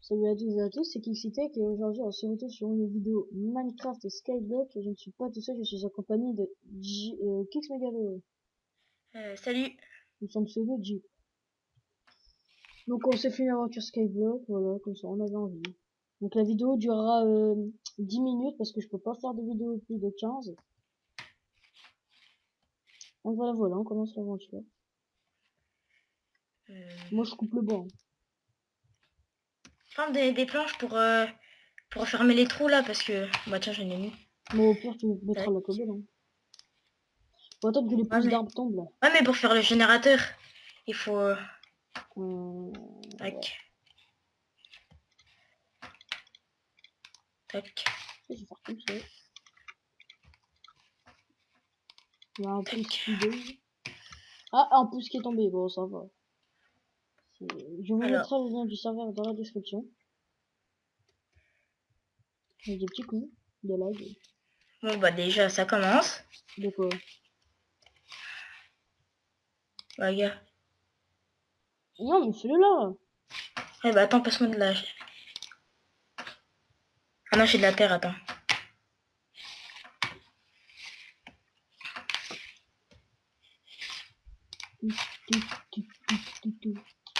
Salut à tous et à tous, c'est Kixitech et aujourd'hui on se retrouve sur une vidéo Minecraft Skyblock et je ne suis pas tout seul, je suis en compagnie de Kix Megalo. Salut. Nous sommes pseudo J. Donc on s'est fait une aventure Skyblock, voilà, comme ça on avait envie. Donc la vidéo durera 10 minutes parce que je peux pas faire de vidéo plus de 15. Donc voilà, on commence l'aventure. Moi je coupe le bois. Prends des planches pour fermer les trous là parce que bah tiens j'en ai mis. Mais au pire tu mettras Tac. la cobble. Hein. Faut attendre que les Ouais pousses mais d'arbres tombent là. ouais mais pour faire le générateur il faut Ouais. tac tac Je vais faire comme ça. Il y a un pouce tac. qui tombe. Ah, un pouce qui est tombé, bon ça va. Je vous Alors mettrai le lien du serveur dans la description. Il y a des petits coups de lag. bon bah déjà ça commence. De quoi? Bah gars. Non, mais fais-le là. Eh bah attends passe-moi de la. Ah non j'ai de la terre attends.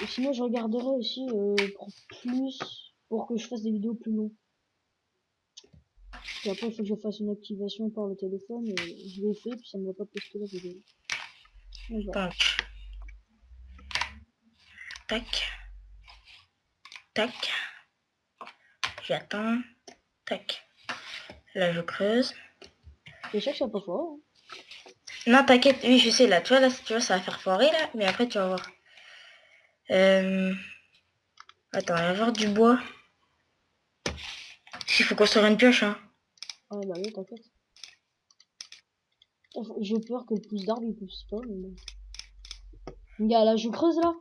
Et sinon, je regarderai aussi pour que je fasse des vidéos plus longues. Puis après, il faut que je fasse une activation par le téléphone. Et je l'ai fait, puis ça ne va pas poster la vidéo. Donc, voilà. Donc tac tac. J'attends. Tac. Là je creuse. T'es sûr que ça va pas fort? Hein. Non t'inquiète, oui je sais là, tu vois ça va faire foirer là, mais après tu vas voir. Attends, il va y avoir du bois. Il faut construire une pioche hein. Ah bah oui, t'inquiète. J'ai peur que le pouce d'arbre il pousse pas. Mais bon. Gars, là, je creuse là.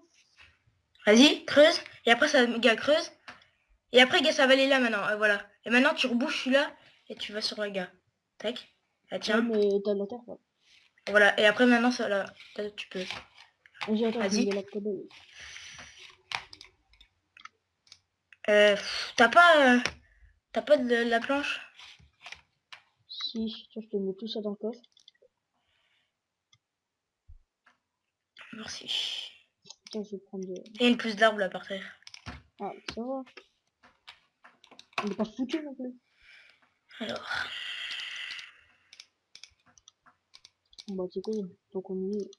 Vas-y, creuse. Et après, ça, gars, creuse. Et après, gars, ça va aller là maintenant. Voilà. Et maintenant, tu rebouches celui-là et tu vas sur le gars. Tac. Ah, Ouais, tiens. mais t'as de la terre là. Voilà. Et après, maintenant, ça là. Tu peux. Vas-y, attends, je mets Vas-y. de la cobble. T'as pas de la planche? Si, tiens, je te mets tout ça dans le coffre. Merci. Tiens, je vais prendre de... Et une pousse d'arbre là par terre. Ah, ça va. On n'est pas foutu non plus. Alors. Bon, bah, c'est cool. Donc, on y est.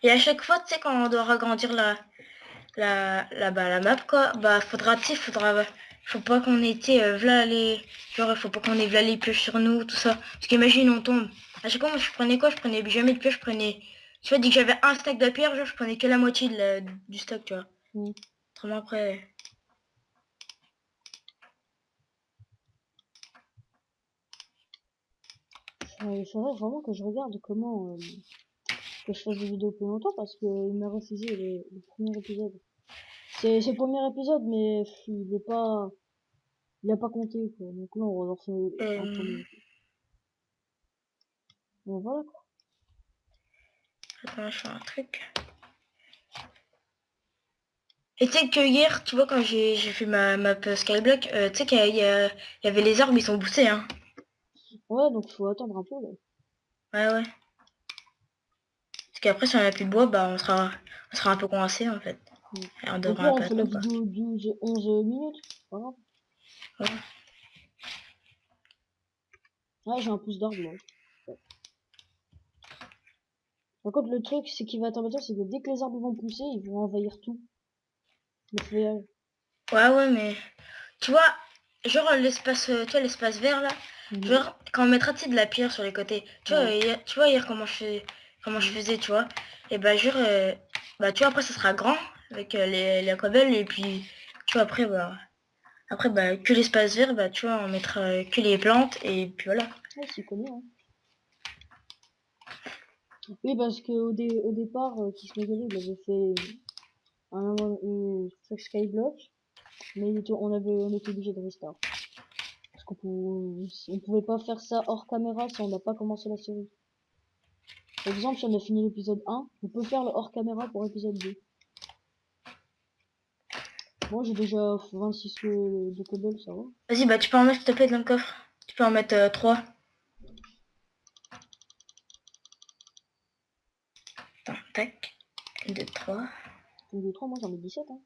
Et à chaque fois, tu sais, quand on doit agrandir la map, quoi, bah, faut pas qu'on ait, v'là les, genre, faut pas qu'on ait v'là les pioches sur nous, tout ça. Parce qu'imagine, on tombe. À chaque fois, moi, je prenais quoi? Je prenais jamais de pioche, je prenais, tu vois, dès que j'avais un stack de pierre, genre, je prenais que la moitié du stack, tu vois. Autrement, après, Il faudrait vraiment que je regarde comment que je fasse des vidéos plus longtemps parce que il m'a refusé le premier épisode. C'est le premier épisode, mais il a pas compté quoi. Donc là, on va faire un euh, premier. Bon, voilà quoi. attends, je fais un truc. Et tu sais que hier, tu vois, quand j'ai fait ma map Skyblock, tu sais qu'il y avait les arbres, ils sont boostés, hein. Ouais, donc faut attendre un peu là. Ouais, ouais. Parce qu'après, si on a plus de bois, bah, on sera un peu coincé, en fait. Et on Au devra pire, un on peu fait la attendre, quoi. vidéo 11 minutes. Voilà. Ouais. Ah, j'ai un pouce d'arbre là. Par contre, le truc, c'est qui va être embêtant, c'est que dès que les arbres vont pousser, ils vont envahir tout. Le feuillage. Ouais, ouais, mais tu vois, genre l'espace, tu vois, l'espace vert là, Mhm. genre quand on mettra tu sais, de la pierre sur les côtés, Ouais. tu vois hier comment je Mhm. faisais, tu vois, et bah genre, bah tu vois après ça sera grand avec les cobbles et puis tu vois après bah que l'espace vert, bah tu vois on mettra que les plantes et puis voilà. Ouais, s'y connaît, hein. Oui, parce que au départ, Kiss Megalo, il avait fait une Skyblock, mais on était obligé de restart. Parce on pouvait pas faire ça hors caméra si on n'a pas commencé la série. Par exemple, si on a fini l'épisode 1, on peut faire le hors caméra pour l'épisode 2. Bon, j'ai déjà 26 de cobble, ça va. Vas-y, bah tu peux en mettre s'il te plaît dans le coffre. Tu peux en mettre 3. Attends, tac. 1, 2, 3. 1, 2, 3, moi j'en ai 17, hein.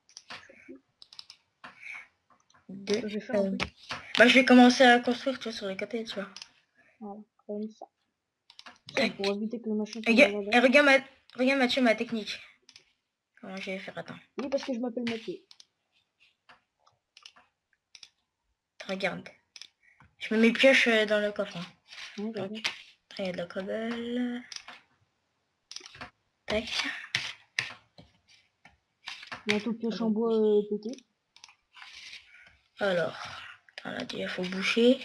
2. Je vais faire un truc. Bah je vais commencer à construire, tu vois, sur les côtés, tu vois. Voilà, comme ça. Tac. Pour éviter que le machin tombe Regarde, dans la et lave. regarde Mathieu, ma technique. Comment je vais faire, attends. Oui, parce que je m'appelle Mathieu. Regarde. Je mets mes pioches dans le coffre. Hein. Ouais, Donc, après il y a de la cobble. Tac. bientôt pioche en bois pété. Alors, attends, là déjà faut boucher.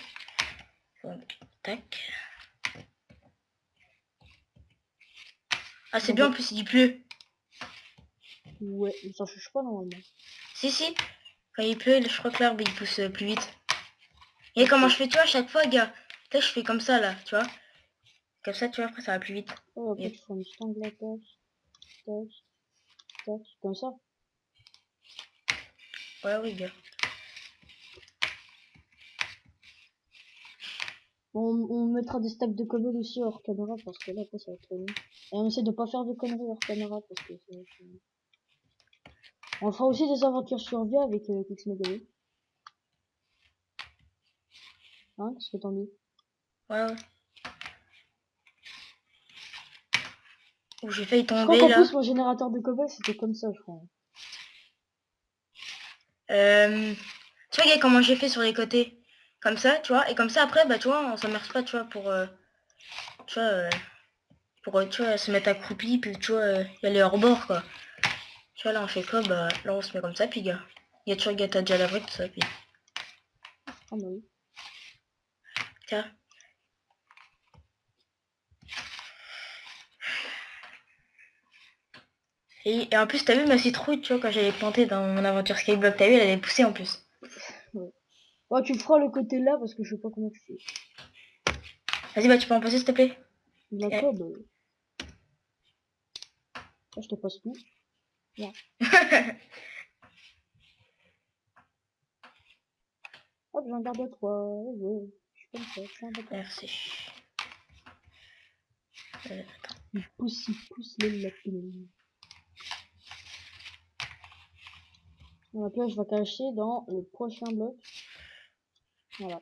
Donc, tac. Ah c'est bien en plus il pleut. Ouais, mais ça change pas normalement. Si. Quand il pleut, je crois que l'arbre il pousse plus vite. Et comment je fais, tu vois, à chaque fois, gars. Là, je fais comme ça, là, tu vois. Comme ça, tu vois, après, ça va plus vite. Ouais, après tu fais une stangle là, tac, tac, tac, comme ça. Ouais, oui, gars. On mettra des stacks de cobble aussi hors caméra parce que là après ça va être trop long. Et on essaie de pas faire de conneries hors caméra parce que ça va être... On fera aussi des aventures survie avec Kixmegalo. Hein, qu'est-ce que t'en dis? Ouais. Ouh, j'ai failli Je crois tomber, qu'en là. plus mon générateur de cobble c'était comme ça je crois. Tu vois, gars, comment j'ai fait sur les côtés. Comme ça, tu vois. Et comme ça, après, bah, tu vois, on s'immerse pas, tu vois, pour... tu vois, tu vois, se mettre accroupi, puis, tu vois, y aller hors bord, quoi. Tu vois, là, on fait quoi? Bah, là, on se met comme ça, puis, gars. Y a toujours, gars, t'as déjà la vraie, tout ça, puis... Ah bah oui. Tiens. Et en plus, t'as vu ma citrouille, tu vois, quand j'avais planté dans mon aventure Skyblock, t'as vu, elle avait poussé en plus. Ouais. Ouais, tu feras le côté là parce que je sais pas comment tu fais. Vas-y, bah, tu peux en passer, s'il te plaît? La Eh. cobble. Là je te passe tout. Là. Hop, j'en garde 3. Ouais, je suis comme ça, je suis un bâtard. Merci. Il pousse les lapins. La pioche va cacher dans le prochain bloc. Voilà.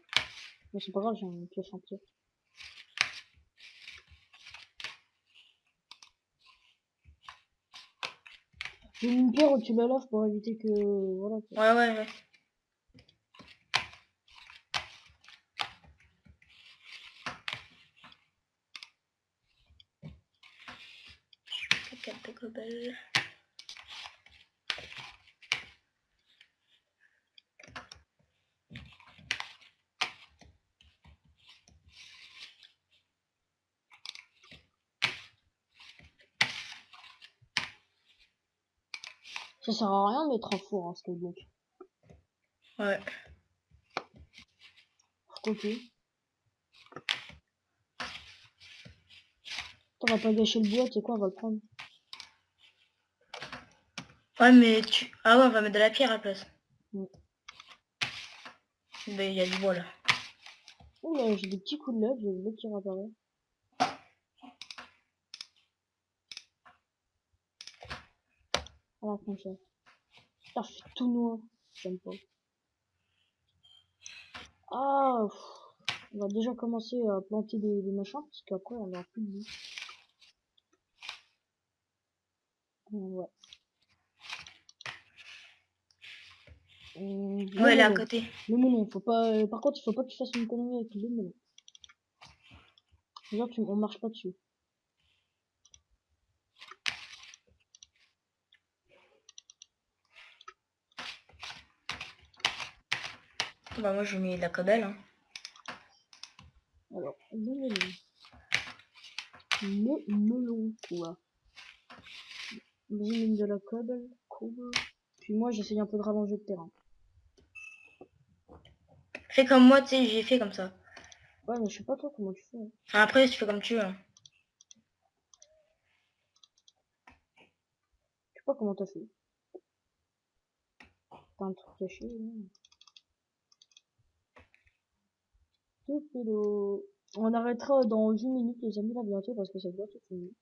Mais c'est pas grave, j'ai une pioche entière. J'ai mis une pierre au-dessus de la lave pour éviter que... Voilà. Ouais. Carte de cobble. Ça sert à rien de mettre un four en skyblock. Ouais. Ok. On va pas gâcher le bois, tu sais quoi, on va le prendre. Ouais, mais tu... Ah ouais, on va mettre de la pierre à la place. Ouais. Mais il y a du bois, là. Oh là, j'ai des petits coups de lave, j'ai le qui réapparaît. Voilà, comme ça. Putain, je fais tout noir. J'aime pas. Ah, on va déjà commencer à planter des machins, parce qu'après, on aura plus de vie. Ouais. Le Ouais, elle est à melon. côté. Le melon, faut pas... par contre, il faut pas que tu fasses une connerie avec le melon. Genre, on marche pas dessus. Bah, moi, je mets de la cobble, hein. Alors, le melon. Le melon, quoi. Vas-y, mine de la cobble. Puis moi, j'essaye un peu de rallonger le terrain. Fais comme moi, tu sais, j'ai fait comme ça. Ouais, mais je sais pas toi comment tu fais. Hein. Enfin, après, tu fais comme tu veux. Hein. Je sais pas comment t'as fait. un truc caché. Tout pélo. On arrêtera dans 1 minute les amis là bientôt parce que c'est bientôt fini.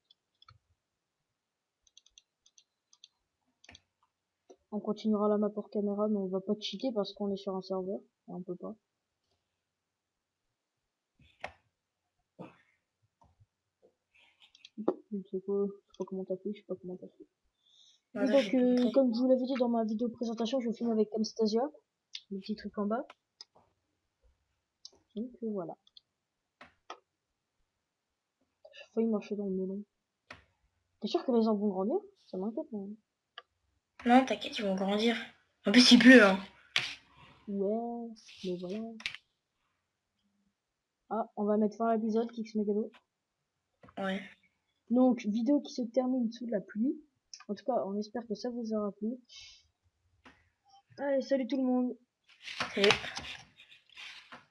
On continuera la map hors caméra mais on va pas cheater parce qu'on est sur un serveur et on peut pas. Je sais pas comment t'as fait, je sais pas comment t'as fait. Et Voilà, donc, j'ai compris. comme je vous l'avais dit dans ma vidéo présentation, je filme avec Camstasia, le petit truc en bas. Donc voilà. J'ai failli marcher dans le melon. T'es sûr que les arbres vont grandir? Ça m'inquiète, moi. Non, t'inquiète, ils vont grandir. En plus, il pleut, hein. Ouais, mais voilà. Ah, on va mettre fin à l'épisode, Kix Megalo. Ouais. Donc, vidéo qui se termine sous la pluie. En tout cas, on espère que ça vous aura plu. Allez, salut tout le monde. Salut.